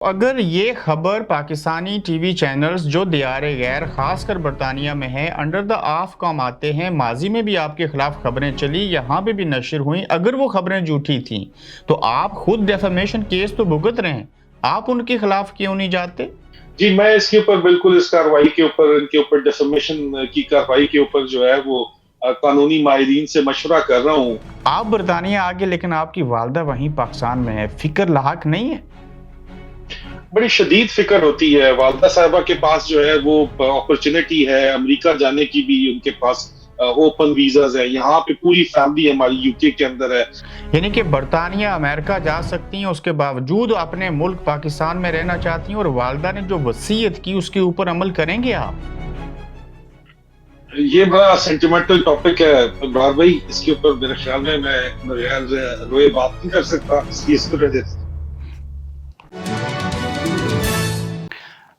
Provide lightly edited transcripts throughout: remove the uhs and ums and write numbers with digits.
अगर ये खबर पाकिस्तानी टीवी चैनल्स जो दियार गैर खासकर बरतानिया में है अंडर द आफ काम आते हैं, माजी में भी आपके खिलाफ खबरें चली, यहाँ पे भी नशर हुई, अगर वो खबरें झूठी थी तो आप खुद डेफेमेशन केस तो भुगत रहे हैं, आप उनके खिलाफ क्यों नहीं जाते? जी, मैं इसके ऊपर बिल्कुल इस कार्रवाई के ऊपर इनके ऊपर डिफेमेशन की कार्रवाई के ऊपर जो है वो कानूनी माहिरीन से मशवरा कर रहा हूँ। आप बरतानिया आगे लेकिन आपकी वालदा वहीं पाकिस्तान में है, फिक्र लाहक नहीं है? बड़ी शदीद फिक्र होती है। वालदा साहिबा के पास जो है वो अपॉर्चुनिटी है अमेरिका जाने की भी, उनके पास ओपन वीजाज है। यहाँ पे पूरी फैमिली हमारी यूके के अंदर है। यानी कि बरतानिया अमेरिका जा सकती हैं, उसके बावजूद अपने मुल्क पाकिस्तान में रहना चाहती हैं, और वालदा ने जो वसीयत की उसके ऊपर अमल करेंगे आप? ये बड़ा सेंटिमेंटल टॉपिक है इमरान भाई, इसके ऊपर मेरे ख्याल में मैं बगैर रोए बात नहीं कर सकता इस वजह से।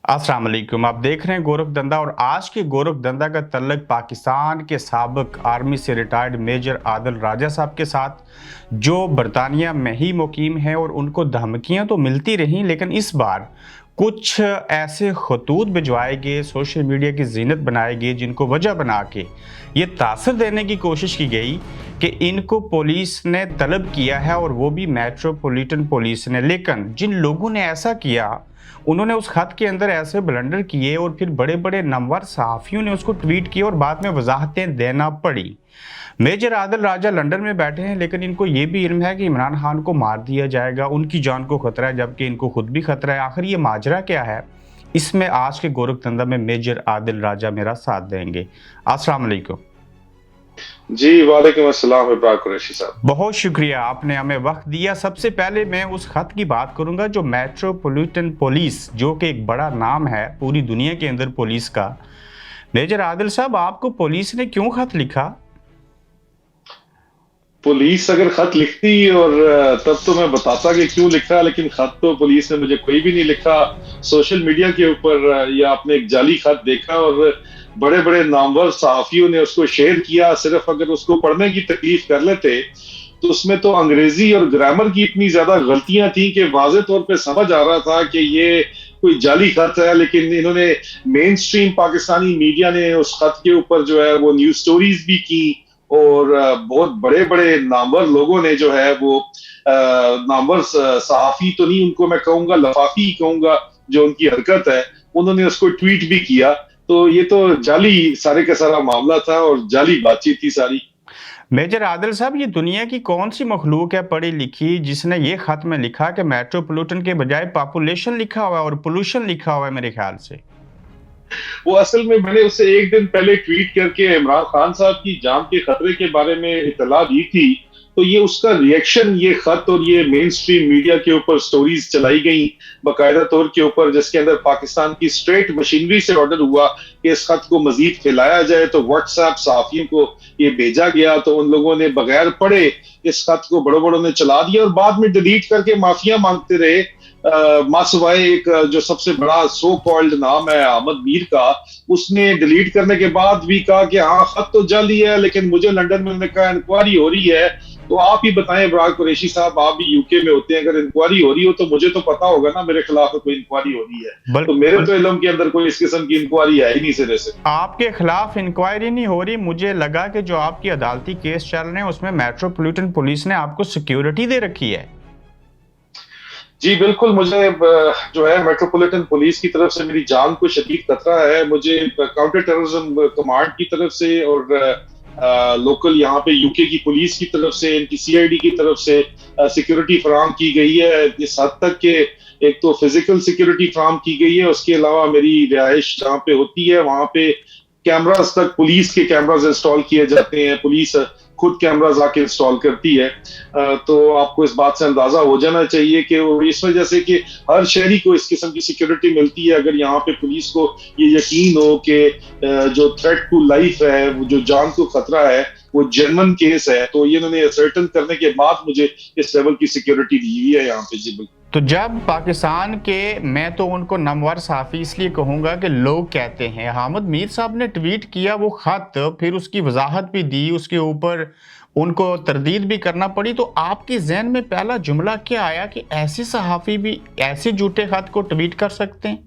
अस्सलाम वालेकुम, आप देख रहे हैं गोरख धंधा, और आज के गोरख धंधा का तल्लक पाकिस्तान के साबिक आर्मी से रिटायर्ड मेजर आदिल राजा साहब के साथ, जो बरतानिया में ही मुकीम है। और उनको धमकियां तो मिलती रहीं, लेकिन इस बार कुछ ऐसे खतूत भिजवाए गए, सोशल मीडिया की जीनत बनाए गए, जिनको वजह बना के ये तासर देने की कोशिश की गई कि इनको पुलिस ने तलब किया है, और वो भी मेट्रोपॉलिटन पुलिस ने। लेकिन जिन लोगों ने ऐसा किया उन्होंने उस खत के अंदर ऐसे ब्लंडर किए, और फिर बड़े बड़े नामवर सहाफ़ियों ने उसको ट्वीट किया और बाद में वजाहतें देना पड़ी। मेजर आदिल राजा लंदन में बैठे हैं, लेकिन इनको ये भी इल्म है कि इमरान खान को मार दिया जाएगा, उनकी जान को खतरा है, जबकि इनको खुद भी खतरा है। आखिर ये माजरा क्या है? इसमें आज के गोरख धंधा में मेजर आदिल राजा मेरा साथ देंगे। अस्सलाम वालेकुम। जी, वालेकुम अस्सलाम इब्रार कुरैशी साहब। बहुत शुक्रिया, आपने हमें वक्त दिया। सबसे पहले मैं उस खत की बात करूंगा जो मेट्रोपॉलिटन पुलिस, जो कि एक बड़ा नाम है पूरी दुनिया के अंदर पुलिस का। मेजर आदिल साहब, आपको पुलिस ने क्यों खत लिखा? पुलिस अगर खत लिखती और तब तो मैं बताता कि क्यों लिखा, लेकिन खत तो पुलिस ने मुझे कोई भी नहीं लिखा। सोशल मीडिया के ऊपर या आपने एक जाली खत देखा और बड़े बड़े नामवर सहाफियों ने उसको शेयर किया। सिर्फ अगर उसको पढ़ने की तकलीफ कर लेते तो उसमें तो अंग्रेजी और ग्रामर की इतनी ज्यादा गलतियां थी कि वाज़े तौर पे समझ आ रहा था कि ये कोई जाली खत है। लेकिन इन्होंने मेन स्ट्रीम पाकिस्तानी मीडिया ने उस खत के ऊपर जो है वो न्यूज स्टोरीज भी की, और बहुत बड़े बड़े नामवर लोगों ने जो है वो नामवर सहाफी तो नहीं, उनको मैं कहूंगा लफाफी ही कहूंगा, जो उनकी हरकत है, उन्होंने उसको ट्वीट भी किया। तो ये तो जाली सारे का सारा मामला था और जाली बातचीत थी सारी। मेजर आदिल साहब, ये दुनिया की कौन सी मखलूक है पढ़ी लिखी जिसने ये खत में लिखा कि मेट्रोपॉलिटन के बजाय पॉपुलेशन लिखा हुआ है और पोल्यूशन लिखा हुआ है? मेरे ख्याल से वो असल में मैंने उससे एक दिन पहले ट्वीट करके इमरान खान साहब की जान के खतरे के बारे में इतला दी थी, तो ये उसका रिएक्शन, ये खत और ये मेन स्ट्रीम मीडिया के ऊपर स्टोरीज चलाई गई बाकायदा तौर के ऊपर, जिसके अंदर पाकिस्तान की स्ट्रेट मशीनरी से ऑर्डर हुआ कि इस खत को मजीद फैलाया जाए। तो व्हाट्सएप सहाफियों को ये भेजा गया, तो उन लोगों ने बगैर पढ़े इस खत को बड़ों बड़ों ने चला दिया और बाद में डिलीट करके माफिया मांगते रहे। मासवाए एक जो सबसे बड़ा सो कॉल्ड नाम है अहमद मीर का, उसने डिलीट करने के बाद भी कहा कि हाँ खत तो जाली है, लेकिन मुझे लंदन में कहा इंक्वायरी हो रही है। तो आप ही बताएं इब्रार कुरैशी साहब, आप भी यूके में होते हैं, अगर इंक्वायरी हो रही हो तो मुझे तो पता होगा ना मेरे खिलाफ कोई इंक्वायरी हो रही है। तो मेरे तो इल्म के अंदर कोई इस किस्म की इंक्वायरी है ही नहीं सिरे से। आपके खिलाफ इंक्वायरी नहीं हो रही, मुझे लगा कि जो आपकी अदालती केस चल रहे हैं उसमें मेट्रोपॉलिटन पुलिस ने आपको सिक्योरिटी दे रखी है। जी बिल्कुल, मुझे जो है मेट्रोपॉलिटन पुलिस की तरफ से मेरी जान को शदीद खतरा है। मुझे काउंटर टेररिज्म कमांड की तरफ से और लोकल यहाँ पे यूके की पुलिस की तरफ से, इनकी सीआईडी की तरफ से सिक्योरिटी फराम की गई है। इस हद तक के एक तो फिजिकल सिक्योरिटी फराम की गई है, उसके अलावा मेरी रिहाइश जहाँ पे होती है वहां पे कैमरास तक, पुलिस के कैमरास इंस्टॉल किए जाते हैं। पुलिस खुद कैमरास आके इंस्टॉल करती है। तो आपको इस बात से अंदाजा हो जाना चाहिए कि इस वजह से कि हर शहरी को इस किस्म की सिक्योरिटी मिलती है। अगर यहाँ पे पुलिस को ये यकीन हो कि जो थ्रेट टू लाइफ है, वो जो जान को खतरा है, वो जेन्युइन केस है, तो ये इन्होंने सर्टन करने के बाद मुझे इस लेवल की सिक्योरिटी दी हुई है यहाँ पे। जी बिल्कुल। तो जब पाकिस्तान के, मैं तो उनको नमवर साफ़ी इसलिए कहूँगा कि लोग कहते हैं, अहमद मीर साहब ने ट्वीट किया वो ख़त, फिर उसकी वजाहत भी दी, उसके ऊपर ان کو تردید بھی کرنا پڑی، تو آپ کے ذہن میں پہلا جملہ کیا آیا کہ ایسے صحافی بھی ایسے جھوٹے خط کو ٹویٹ کر سکتے ہیں؟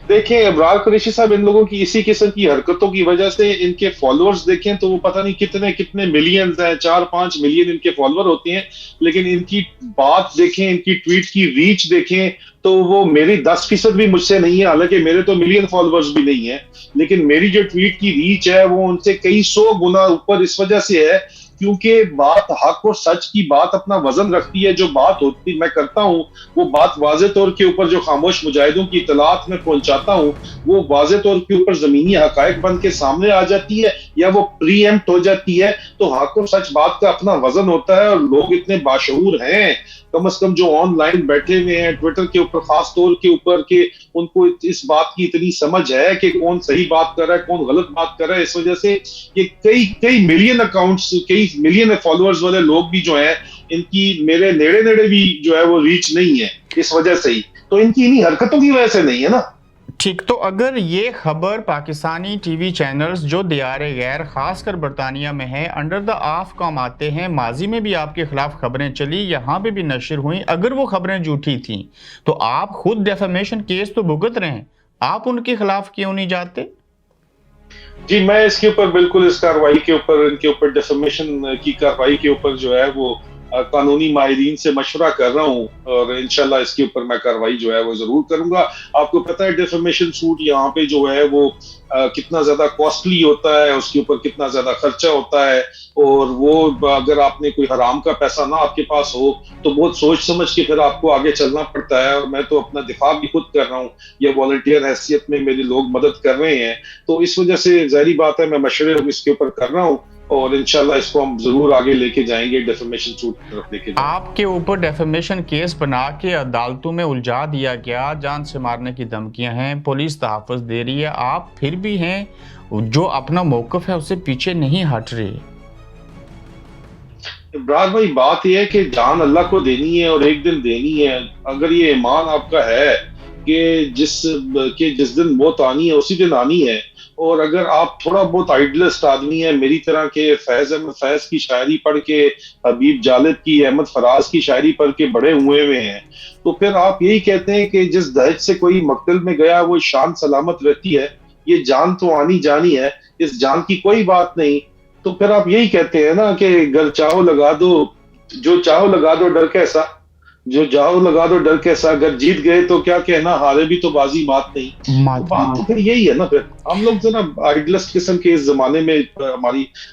دیکھیں ابرار قریشی صاحب، ان لوگوں کی اسی قسم کی حرکتوں کی وجہ سے ان کے فالوورز دیکھیں تو وہ پتہ نہیں کتنے کتنے ملینز ہیں، 4-5 ملین ان کے فالوور ہوتے ہیں، لیکن ان کی بات دیکھیں، ان کی ٹویٹ کی ریچ دیکھیں تو وہ میری 10% بھی مجھ سے نہیں ہے، حالانکہ میرے تو ملین فالوورز بھی نہیں ہیں، لیکن میری جو ٹویٹ کی ریچ ہے وہ ان سے کئی سو گنا اوپر اس وجہ سے ہے کیونکہ بات حق اور سچ کی بات اپنا وزن رکھتی ہے۔ جو بات ہوتی میں کرتا ہوں وہ بات واضح طور کے اوپر جو خاموش مجاہدوں کی اطلاعات میں پہنچاتا ہوں وہ واضح طور کے اوپر زمینی حقائق بن کے سامنے آ جاتی ہے یا وہ پری ایمپٹ ہو جاتی ہے، تو حق اور سچ بات کا اپنا وزن ہوتا ہے، اور لوگ اتنے باشعور ہیں کم از کم جو آن لائن بیٹھے ہوئے ہیں ٹویٹر کے اوپر خاص طور کے اوپر، کہ ان کو اس بات کی اتنی سمجھ ہے کہ کون صحیح بات کر رہا ہے کون غلط بات کر رہا ہے، اس وجہ سے یہ کئی کئی ملین اکاؤنٹس، کئی ملین فالوورز والے لوگ بھی جو ہیں ان کی میرے نیڑے نیڑے بھی جو ہے وہ ریچ نہیں ہے اس وجہ سے ہی، تو ان کی انہی حرکتوں کی وجہ سے نہیں ہے نا۔ ٹھیک، تو اگر یہ خبر پاکستانی ٹی وی چینلز جو دیار غیر خاص کر برطانیہ میں ہیں انڈر دا آف کام آتے ہیں، ماضی میں بھی آپ کے خلاف خبریں چلی، یہاں پہ بھی نشر ہوئیں، اگر وہ خبریں جھوٹی تھیں تو آپ خود ڈیفیمیشن کیس تو بھگت رہے ہیں، آپ ان کے خلاف کیوں نہیں جاتے؟ جی میں اس کے اوپر بالکل اس کاروائی کے اوپر، ان کے اوپر ڈیفیمیشن کی کاروائی کے اوپر جو ہے وہ قانونی ماہرین سے مشورہ کر رہا ہوں، اور انشاءاللہ اس کے اوپر میں کاروائی جو ہے وہ ضرور کروں گا۔ آپ کو پتہ ہے ڈیفیمیشن سوٹ یہاں پہ جو ہے وہ کتنا زیادہ کاسٹلی ہوتا ہے، اس کے اوپر کتنا زیادہ خرچہ ہوتا ہے، اور وہ اگر آپ نے کوئی حرام کا پیسہ نہ آپ کے پاس ہو تو بہت سوچ سمجھ کے پھر آپ کو آگے چلنا پڑتا ہے، اور میں تو اپنا دفاع بھی خود کر رہا ہوں، یا والنٹیئر حیثیت میں میرے لوگ مدد کر رہے ہیں، تو اس وجہ سے ظاہری بات ہے میں مشورے اس کے اوپر کر رہا ہوں، اور انشاءاللہ اس کو ہم ضرور آگے لے کے جائیں گے، ڈیفیمیشن سوٹ کی طرف لے کے جائیں گے۔ آپ کے اوپر ڈیفیمیشن کیس بنا کے عدالتوں میں الجھا دیا گیا، جان سے مارنے کی دھمکیاں ہیں، پولیس تحفظ دے رہی ہے، آپ پھر بھی ہیں جو اپنا موقف ہے اسے پیچھے نہیں ہٹ رہے۔ ابراز بھائی بات یہ ہے کہ جان اللہ کو دینی ہے اور ایک دن دینی ہے، اگر یہ ایمان آپ کا ہے کہ جس دن موت آنی ہے اسی دن آنی ہے، اور اگر آپ تھوڑا بہت آئیڈلسٹ آدمی ہیں میری طرح کے، فیض احمد فیض کی شاعری پڑھ کے، حبیب جالد کی، احمد فراز کی شاعری پڑھ کے بڑے ہوئے ہیں، تو پھر آپ یہی کہتے ہیں کہ جس دہج سے کوئی مقتل میں گیا وہ شان سلامت رہتی ہے، یہ جان تو آنی جانی ہے، اس جان کی کوئی بات نہیں، تو پھر آپ یہی کہتے ہیں نا کہ گر چاہو لگا دو، جو چاہو لگا دو ڈر کیسا، جو چاہو لگا دو ڈر کیسا، اگر جیت گئے تو کیا کہنا، ہارے بھی تو بازی مات نہیں، تو بات تو پھر یہی ہے نا۔ پھر ہم لوگ ذرا آئیڈلسٹ قسم کے اس زمانے میں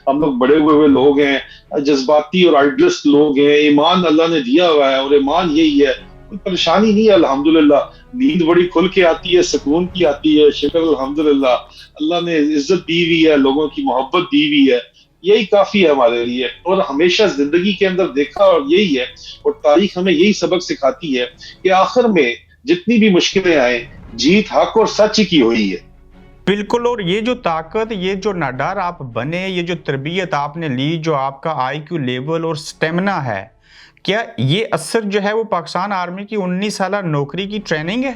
ہم لوگ بڑے ہوئے لوگ ہیں، جذباتی اور آئیڈلسٹ لوگ ہیں، ایمان اللہ نے دیا ہوا ہے اور ایمان یہی ہے، کوئی پریشانی نہیں ہے الحمدللہ، نیند بڑی کھل کے آتی ہے، سکون کی آتی ہے، شکر الحمدللہ، اللہ نے عزت دی ہوئی ہے، لوگوں کی محبت دی ہوئی ہے، یہی کافی ہے ہمارے لیے، اور ہمیشہ زندگی کے اندر دیکھا اور یہی ہے، اور تاریخ ہمیں یہی سبق سکھاتی ہے کہ آخر میں جتنی بھی مشکلیں آئیں جیت حق اور سچ کی ہوئی ہے۔ بالکل، اور یہ جو طاقت، یہ جو نڈر آپ بنے، یہ جو تربیت آپ نے لی، جو آپ کا آئی کیو لیول اور سٹیمنا ہے، کیا یہ اثر جو ہے وہ پاکستان آرمی کی 19 سالہ نوکری کی ٹریننگ ہے؟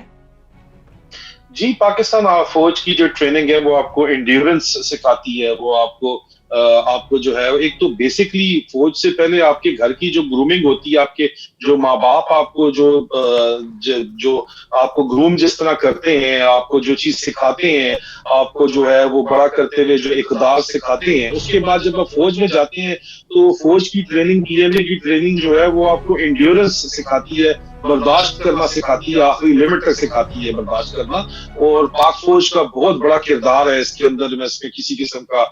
جی پاکستان فوج کی جو ٹریننگ ہے وہ آپ کو انڈیورنس سکھاتی ہے، وہ آپ کو جو ہے ایک تو بیسکلی فوج سے پہلے آپ کے گھر کی جو گرومنگ ہوتی ہے، آپ کے جو ماں باپ آپ کو جو آپ کو گروم جس طرح کرتے ہیں، آپ کو جو چیز سکھاتے ہیں، آپ کو جو ہے وہ بڑا کرتے ہوئے جو اقدار سکھاتے ہیں، اس کے بعد جب آپ فوج میں جاتے ہیں تو فوج کی ٹریننگ، پی ایم اے کی ٹریننگ جو ہے وہ آپ کو انڈیورنس سکھاتی ہے، برداشت کرنا سکھاتی ہے، آخری لمٹ تک سکھاتی ہے برداشت کرنا، اور پاک فوج کا بہت بڑا کردار ہے اس کے اندر، میں اس میں کسی قسم کا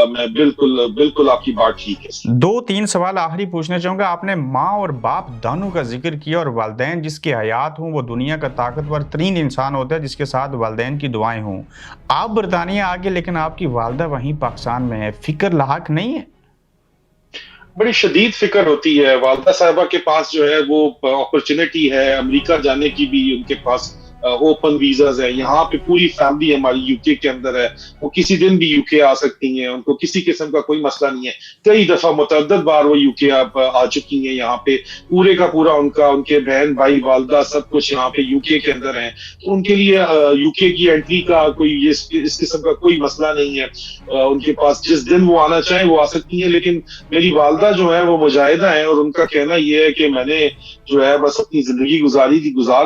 میں بالکل آپ کی بات ٹھیک ہے۔ 2-3 سوال آخری پوچھنا چاہوں گا، آپ نے ماں اور باپ دونوں کا ذکر کیا، اور والدین جس کے حیات ہوں وہ دنیا کا طاقتور ترین انسان ہوتا ہے جس کے ساتھ والدین کی دعائیں ہوں، آپ برطانیہ آگے لیکن آپ کی والدہ وہیں پاکستان میں ہے، فکر لاحق نہیں ہے؟ بڑی شدید فکر ہوتی ہے، والدہ صاحبہ کے پاس جو ہے وہ اپرچونٹی ہے امریکہ جانے کی بھی، ان کے پاس ओपन वीजाज है, यहाँ पे पूरी फैमिली हमारी यूके के अंदर है, वो किसी दिन भी यूके आ सकती हैं, उनको किसी किस्म का कोई मसला नहीं है। कई दफा मुतअद्दिद बार वो यूके आ चुकी हैं, यहाँ पे पूरे का पूरा उनका, उनके बहन भाई वालदा सब कुछ यहाँ पे यूके के अंदर है, तो उनके लिए यूके की एंट्री का कोई इस किस्म का कोई मसला नहीं है। उनके पास जिस दिन वो आना चाहे वो आ सकती है। लेकिन मेरी वालदा जो है वो मुजाहिदा है, और उनका कहना ये है कि मैंने जो है बस अपनी जिंदगी गुजार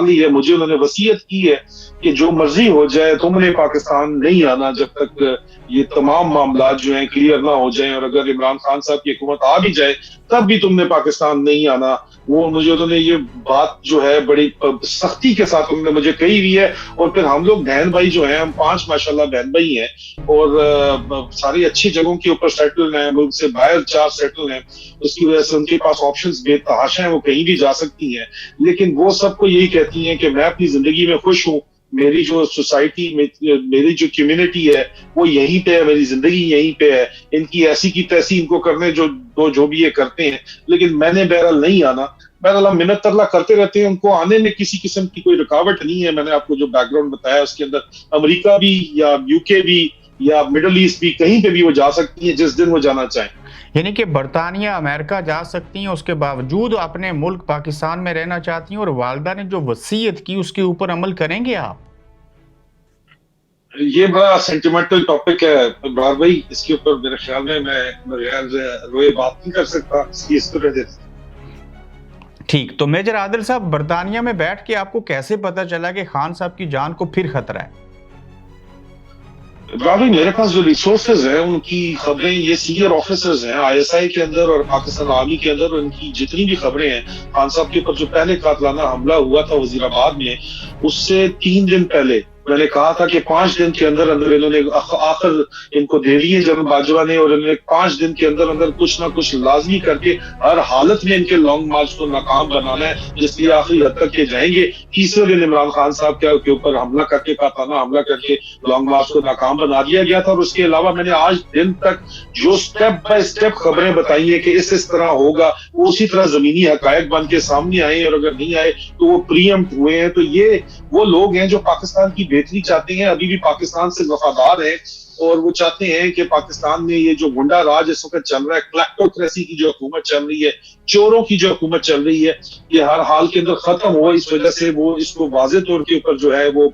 ली है, मुझे उन्होंने वसीयत की है कि जो मर्जी हो जाए तुमने पाकिस्तान नहीं आना जब तक ये तमाम मामला जो है क्लियर ना हो जाए, और अगर इमरान खान साहब की हुकूमत आ भी जाए तब भी तुमने पाकिस्तान नहीं आना। वो मुझे उन्होंने ये बात जो है बड़ी सख्ती के साथ उन्होंने मुझे कही हुई है। और फिर हम लोग बहन भाई जो हैं, हम 5 माशाल्लाह बहन भाई हैं, और सारी अच्छी जगहों के ऊपर सेटल हैं, मुल्क से बाहर 4 सेटल हैं, उसकी वजह से उनके पास ऑप्शंस बेतहाशा हैं, वो कहीं भी जा सकती हैं। लेकिन वो सबको यही कहती हैं कि मैं अपनी जिंदगी में खुश हूँ, मेरी जो सोसाइटी, मेरी जो कम्युनिटी है वो यहीं पे है, मेरी जिंदगी यहीं पे है, इनकी ऐसी की तैसी इनको करने जो भी ये करते हैं, लेकिन मैंने बहरहाल नहीं आना। बहरहाल हम मिन्नत तरला करते रहते हैं, उनको आने में किसी किस्म की कोई रुकावट नहीं है। मैंने आपको जो बैकग्राउंड बताया उसके अंदर अमेरिका भी या यूके भी या मिडल ईस्ट भी, कहीं पे भी वो जा सकती है जिस दिन वो जाना चाहें। यानी कि बरतानिया अमेरिका जा सकती हैं, उसके बावजूद अपने मुल्क पाकिस्तान में रहना चाहती हैं, और वालदा ने जो वसीयत की उसके ऊपर अमल करेंगे आप? ये बड़ा सेंटिमेंटल टॉपिक है इमरान भाई, इसके ऊपर मेरे ख्याल में मैं रोए बात नहीं कर सकता इस तरह से। ठीक, तो मेजर आदिल साहब, बरतानिया में बैठ के आपको कैसे पता चला कि खान साहब की जान को फिर खतरा है? भाई मेरे पास जो रिसोर्सेज हैं उनकी खबरें, ये सीनियर ऑफिसर्स हैं आईएसआई के अंदर और पाकिस्तान आर्मी के अंदर, उनकी जितनी भी खबरें हैं, खान साहब के ऊपर जो पहले कातलाना हमला हुआ था वजीराबाद में, उससे 3 दिन पहले मैंने कहा था कि 5 दिन के अंदर अंदर इन्होंने आखिर इनको दे दिए जनरल बाजवा ने, और इन्होंने 5 दिन के अंदर अंदर कुछ ना कुछ लाजमी करके हर हालत में इनके लॉन्ग मार्च को नाकाम बनाना है, जिसलिए आखिरी हद तक ये जाएंगे। तीसरे दिन इमरान खान साहब के ऊपर हमला करके, काताना हमला करके लॉन्ग मार्च को नाकाम बना दिया गया था। और उसके अलावा मैंने आज दिन तक जो स्टेप बाय स्टेप खबरें बताई है कि इस तरह होगा, वो उसी तरह जमीनी हकायक बन के सामने आए, और अगर नहीं आए तो वो प्रीएम्प्ट हुए हैं। तो ये वो लोग हैं जो पाकिस्तान की बेहतरी चाहते हैं, अभी भी पाकिस्तान से वफादार हैं, और वो चाहते हैं कि पाकिस्तान में ये जो गुंडा राज इस वक्त चल रहा है, क्लैप्टोक्रेसी की जो हुकूमत चल रही है, चोरों की जो हुकूमत चल रही है, ये हर हाल के अंदर खत्म हो। इस वजह से वो इसको वाज़ेह तौर के ऊपर जो है वो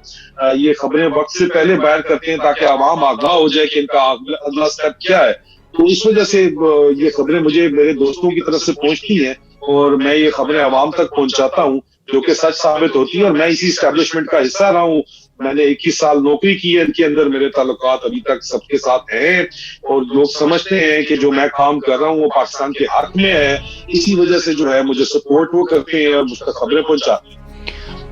ये खबरें वक्त से पहले बयान करते हैं ताकि आवाम आगाह हो जाए कि इनका अगला स्टेप क्या है। तो इस वजह से ये खबरें मुझे मेरे दोस्तों की तरफ से पहुंचती हैं, और मैं ये खबरें आवाम तक पहुंचाता हूँ जो कि सच साबित होती है। और मैं इसी एस्टेब्लिशमेंट का हिस्सा रहा हूँ, मैंने 21 साल नौकरी की है इनके अंदर, मेरे ताल्लुकात अभी तक सबके साथ हैं, और लोग समझते हैं कि जो मैं काम कर रहा हूँ वो पाकिस्तान के हक में है। इसी वजह से जो है मुझे सपोर्ट वो करते हैं और मुझ तक खबरें पहुंचाते हैं।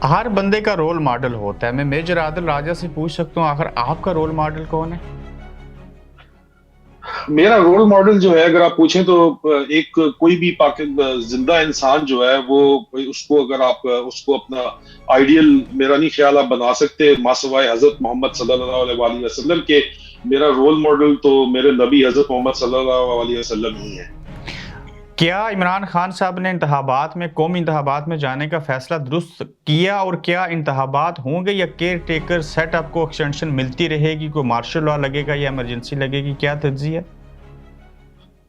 हर बंदे का रोल मॉडल होता है। मैं मेजर आदिल राजा से पूछ सकता हूँ, आखिर आपका रोल मॉडल कौन है? मेरा रोल मॉडल जो है, अगर आप पूछें तो एक कोई भी जिंदा इंसान जो है वो, उसको अगर आप उसको अपना आइडियल, मेरा नहीं ख्याल आप बना सकते मासवाए हजरत मोहम्मद सल्लल्लाहु अलैहि वसल्लम के। मेरा रोल मॉडल तो मेरे नबी हजरत मोहम्मद सल्लल्लाहु अलैहि वसल्लम ही है। क्या इमरान खान साहब ने इंतखाबात में, कौमी इंतखाबात में जाने का फैसला दुरुस्त किया, और क्या इंतखाबात होंगे या केयर टेकर सेटअप को एक्सटेंशन मिलती रहेगी, कोई मार्शल लॉ लगेगा या इमरजेंसी लगेगी, क्या तज्ज़िया है?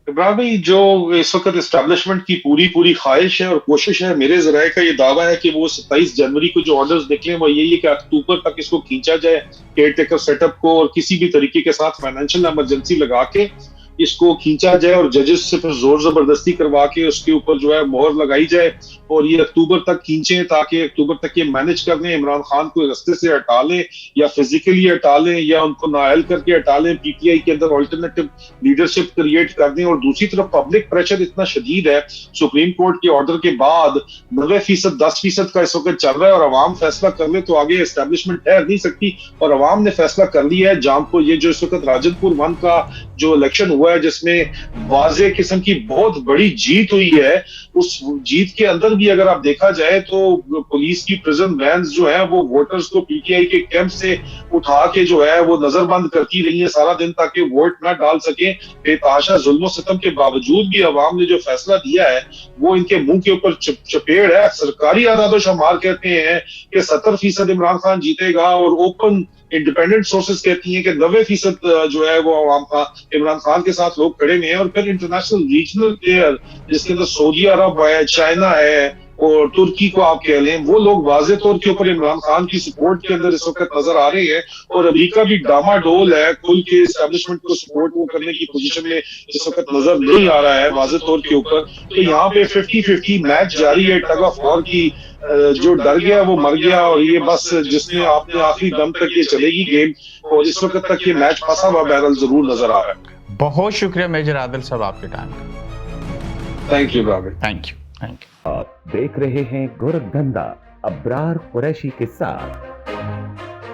इमरान भाई, जो इस वक्त एस्टेब्लिशमेंट की पूरी ख्वाहिश है और कोशिश है, मेरे जराये का ये दावा है कि वो 27 जनवरी को जो ऑर्डर्स निकले वो यही है कि अक्टूबर तक इसको खींचा जाए, केयर टेकर सेटअप को, और किसी भी तरीके के साथ फाइनेंशियल इमरजेंसी लगा के इसको खींचा जाए, और जजेस से फिर जोर जबरदस्ती करवा के उसके ऊपर जो है मोहर लगाई जाए, और ये अक्टूबर तक खींचे ताकि अक्टूबर तक ये मैनेज कर लें, इमरान खान को रास्ते से हटा लें या फिजिकली हटा लें या उनको नाअहल करके हटा लें, पीटीआई के अंदर ऑल्टरनेटिव लीडरशिप क्रिएट कर दें। और दूसरी तरफ पब्लिक प्रेशर इतना शदीद है सुप्रीम कोर्ट के ऑर्डर के बाद, 90% 10% का इस वक्त चल रहा है, और अवाम फैसला कर ले तो आगे एस्टेब्लिशमेंट ठहर नहीं सकती। और अवाम ने फैसला कर लिया है। जाम को ये जो इस वक्त राजनपुर 1 का जो इलेक्शन हुआ ہوا ہے جس میں واضح قسم کی بہت بڑی جیت ہوئی ہے. اس جیت کے اندر بھی اگر آپ دیکھا جائے تو پولیس کی پرزن وینز جو ہیں وہ ووٹرز کو پی ٹی آئی کے کیمپ سے اٹھا کے جو ہے وہ نظر بند کرتی رہی ہیں سارا دن تاکہ ووٹ نہ ڈال سکیں. بے تحاشا ظلم و ستم کے باوجود بھی عوام نے جو فیصلہ دیا ہے وہ ان کے منہ کے اوپر چپیڑ ہے. سرکاری اعداد و شمار کہتے ہیں کہ 70% عمران خان جیتے گا اور اوپن انڈیپینڈنٹ سورسز کہتی ہیں کہ 90% جو ہے وہ عوام کا عمران خان کے ساتھ لوگ کھڑے ہوئے ہیں. اور پھر انٹرنیشنل ریجنل پلیئر جس کے اندر سعودی عرب ہے, چائنا ہے اور ترکی کو آپ کہہ لیں, وہ لوگ واضح طور کے اوپر عمران خان کی سپورٹ کے اندر اس وقت نظر آ رہے ہیں. اور امریکہ بھی ڈاما ڈول ہے, کھل کے اسٹیبلشمنٹ کو سپورٹ وہ کرنے کی پوزیشن میں اس وقت نظر نہیں آ رہا ہے واضح طور کے اوپر. تو یہاں پہ 50-50 میچ جاری ہے. ٹگ آف وار کی جو ڈر گیا وہ مر گیا, اور یہ بس جس نے آپ نے آخری دم تک یہ چلے گی گیم, اور اس وقت تک یہ میچ پھنسا ہوا بہرحال ضرور نظر آ رہا ہے. بہت شکریہ میجر عادل صاحب آپ کے ٹائم کا. Thank you Brother. Thank you. آپ دیکھ رہے ہیں گورکھ دھندا ابرار قریشی کے ساتھ.